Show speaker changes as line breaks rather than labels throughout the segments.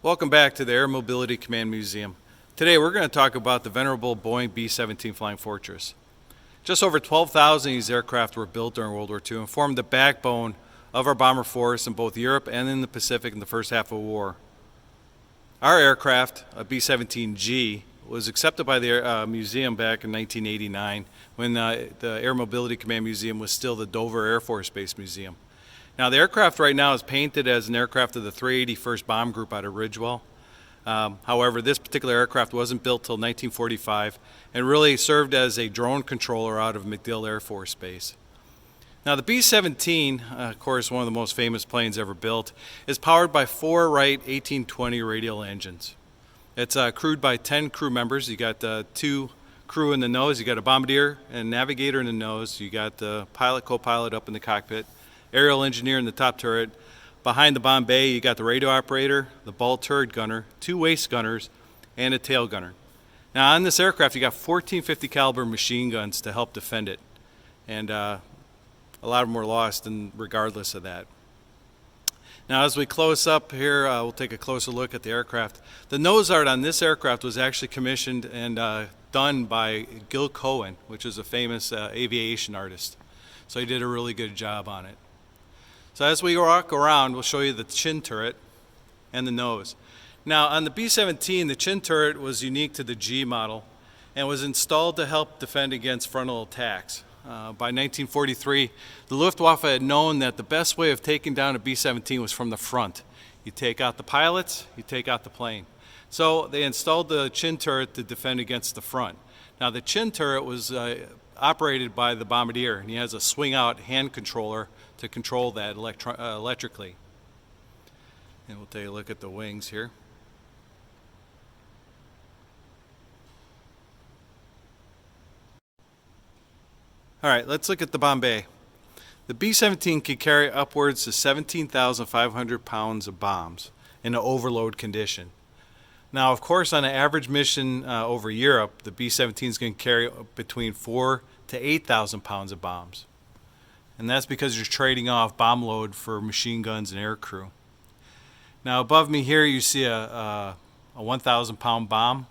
Welcome back to the Air Mobility Command Museum. Today we're going to talk about the venerable Boeing B-17 Flying Fortress. Just over 12,000 of these aircraft were built during World War II and formed the backbone of our bomber force in both Europe and in the Pacific in the first half of the war. Our aircraft, a B-17G, was accepted by the museum back in 1989 when the Air Mobility Command Museum was still the Dover Air Force Base Museum. Now the aircraft right now is painted as an aircraft of the 381st Bomb Group out of Ridgewell. However, this particular aircraft wasn't built till 1945 and really served as a drone controller out of MacDill Air Force Base. Now the B-17, of course one of the most famous planes ever built, is powered by four Wright 1820 radial engines. It's crewed by 10 crew members. You got two crew in the nose, you got a bombardier and navigator in the nose, you got the pilot, co-pilot up in the cockpit, aerial engineer in the top turret. Behind the bomb bay, you got the radio operator, the ball turret gunner, two waist gunners, and a tail gunner. Now on this aircraft, you got 1450 caliber machine guns to help defend it. And a lot of them were lost regardless of that. Now as we close up here, we'll take a closer look at the aircraft. The nose art on this aircraft was actually commissioned and done by Gil Cohen, which is a famous aviation artist. So he did a really good job on it. So as we walk around, we'll show you the chin turret and the nose. Now on the B-17, the chin turret was unique to the G model and was installed to help defend against frontal attacks. By 1943, the Luftwaffe had known that the best way of taking down a B-17 was from the front. You take out the pilots, you take out the plane. So they installed the chin turret to defend against the front. Now the chin turret was operated by the bombardier, and he has a swing-out hand controller to control that electrically. And we'll take a look at the wings here. All right, let's look at the bomb bay. The B-17 can carry upwards to 17,500 pounds of bombs in an overload condition. Now, of course, on an average mission over Europe, the B-17 is going to carry between 4,000 to 8,000 pounds of bombs. And that's because you're trading off bomb load for machine guns and air crew. Now, above me here, you see a 1,000 pound bomb,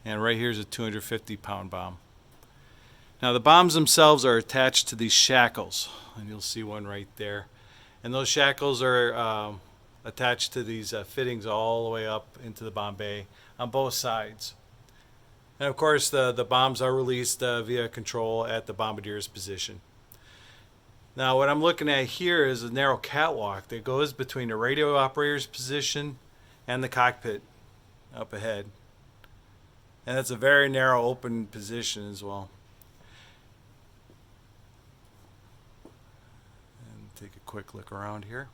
and right here is a 250 pound bomb. Now, the bombs themselves are attached to these shackles, and you'll see one right there. And those shackles are attached to these fittings all the way up into the bomb bay on both sides. And of course, the bombs are released via control at the bombardier's position. Now, what I'm looking at here is a narrow catwalk that goes between the radio operator's position and the cockpit up ahead. And it's a very narrow open position as well. And take a quick look around here.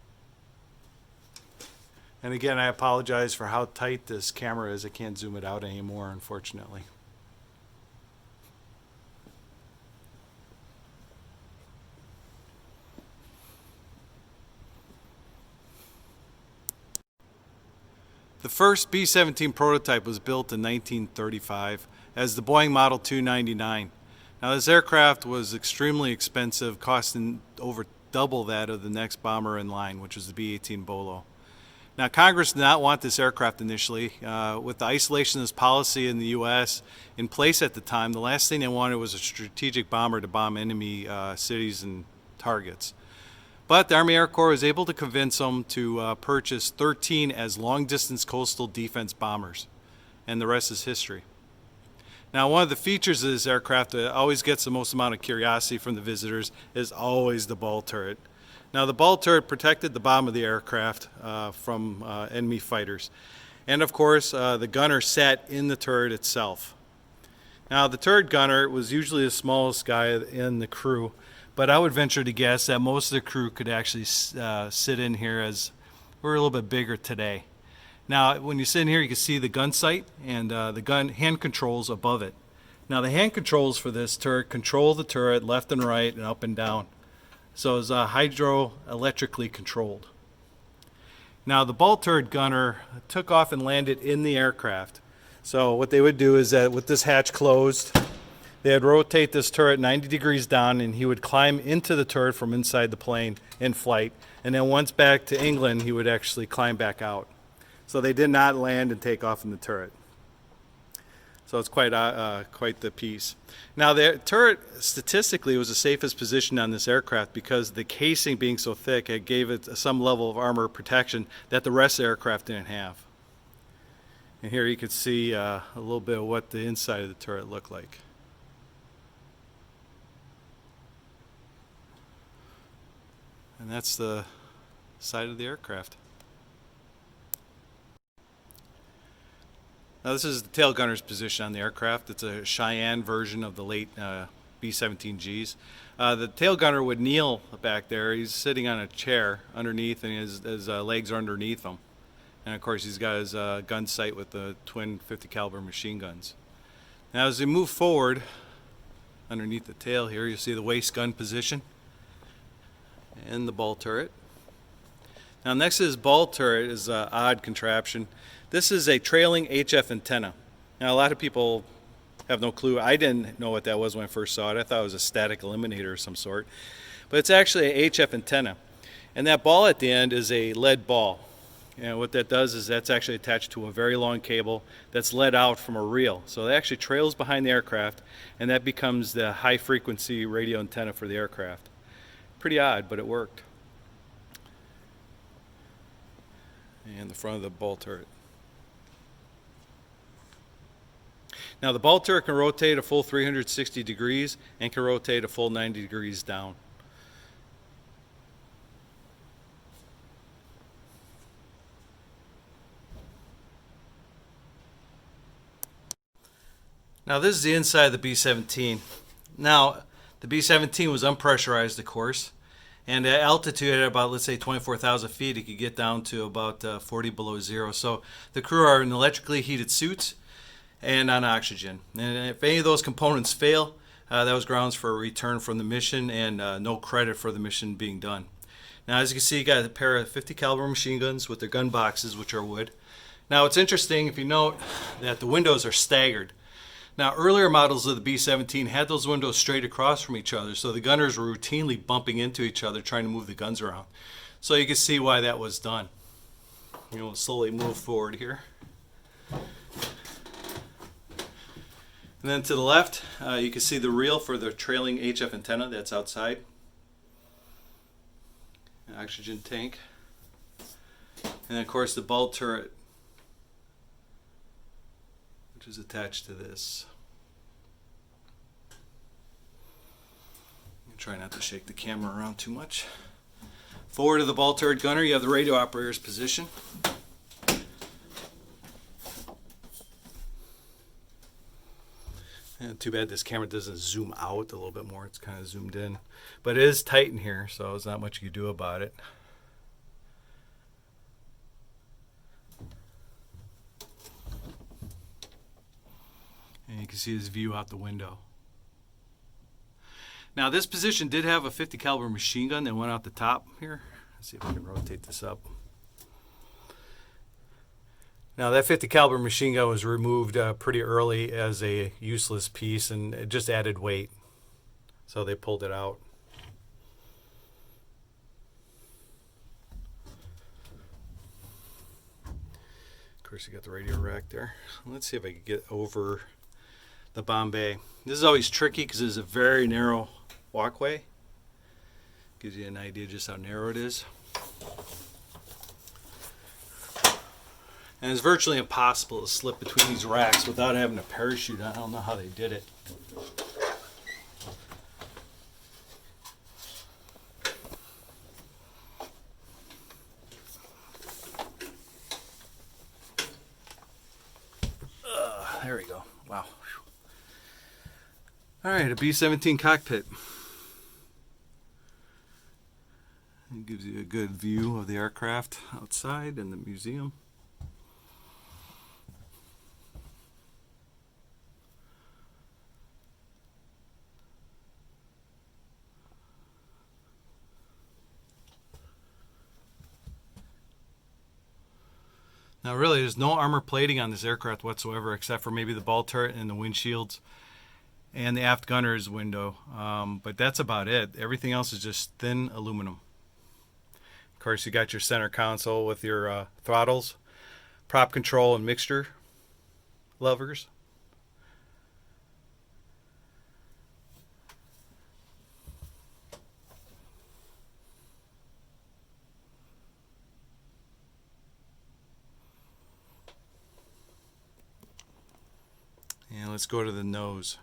And again, I apologize for how tight this camera is. I can't zoom it out anymore, unfortunately. The first B-17 prototype was built in 1935 as the Boeing Model 299. Now this aircraft was extremely expensive, costing over double that of the next bomber in line, which was the B-18 Bolo. Now Congress did not want this aircraft initially. With the isolationist policy in the U.S. in place at the time, the last thing they wanted was a strategic bomber to bomb enemy cities and targets. But the Army Air Corps was able to convince them to purchase 13 as long-distance coastal defense bombers, and the rest is history. Now, one of the features of this aircraft that always gets the most amount of curiosity from the visitors is always the ball turret. Now, the ball turret protected the bottom of the aircraft from enemy fighters. And of course, the gunner sat in the turret itself. Now, the turret gunner was usually the smallest guy in the crew, but I would venture to guess that most of the crew could actually sit in here, as we're a little bit bigger today. Now, when you sit in here, you can see the gun sight and the gun hand controls above it. Now, the hand controls for this turret control the turret left and right and up and down. So it's hydroelectrically controlled. Now, the ball turret gunner took off and landed in the aircraft. So what they would do is that with this hatch closed, they'd rotate this turret 90 degrees down, and he would climb into the turret from inside the plane in flight. And then once back to England, he would actually climb back out. So they did not land and take off in the turret. So it's quite the piece. Now the turret statistically was the safest position on this aircraft because the casing being so thick, it gave it some level of armor protection that the rest of the aircraft didn't have. And here you can see a little bit of what the inside of the turret looked like. And that's the side of the aircraft. Now this is the tail gunner's position on the aircraft. It's a Cheyenne version of the late B-17Gs. The tail gunner would kneel back there. He's sitting on a chair underneath, and his legs are underneath him. And of course he's got his gun sight with the twin 50 caliber machine guns. Now as we move forward underneath the tail here, you'll see the waist gun position and the ball turret. Now next to this ball turret is an odd contraption. This is a trailing HF antenna. Now a lot of people have no clue. I didn't know what that was when I first saw it. I thought it was a static eliminator of some sort. But it's actually a HF antenna. And that ball at the end is a lead ball. And what that does is that's actually attached to a very long cable that's led out from a reel. So it actually trails behind the aircraft, and that becomes the high frequency radio antenna for the aircraft. Pretty odd, but it worked. And the front of the ball turret. Now the ball turret can rotate a full 360 degrees and can rotate a full 90 degrees down. Now this is the inside of the B-17. Now the B-17 was unpressurized, of course, and at altitude at about, let's say, 24,000 feet, it could get down to about 40 below zero. So the crew are in electrically heated suits and on oxygen. And if any of those components fail, that was grounds for a return from the mission and no credit for the mission being done. Now as you can see, you got a pair of 50 caliber machine guns with their gun boxes, which are wood. Now it's interesting if you note that the windows are staggered. Now, earlier models of the B-17 had those windows straight across from each other, so the gunners were routinely bumping into each other trying to move the guns around. So you can see why that was done. We'll slowly move forward here. And then to the left, you can see the reel for the trailing HF antenna that's outside. An oxygen tank. And of course the ball turret, which is attached to this. Try not to shake the camera around too much. Forward of the ball turret gunner, you have the radio operator's position. And too bad this camera doesn't zoom out a little bit more. It's kind of zoomed in. But it is tight in here, so there's not much you can do about it. And you can see his view out the window. Now this position did have a 50 caliber machine gun that went out the top here. Let's see if I can rotate this up. Now that 50 caliber machine gun was removed pretty early as a useless piece, and it just added weight. So they pulled it out. Of course you got the radio rack there. Let's see if I can get over the bomb bay. This is always tricky because it's a very narrow walkway. Gives you an idea just how narrow it is. And it's virtually impossible to slip between these racks without having a parachute. I don't know how they did it. There we go. Wow. All right, a B-17 cockpit. It gives you a good view of the aircraft outside and the museum. Now really, there's no armor plating on this aircraft whatsoever, except for maybe the ball turret and the windshields and the aft gunner's window. But that's about it. Everything else is just thin aluminum. Of course, you got your center console with your throttles, prop control and mixture levers. And let's go to the nose.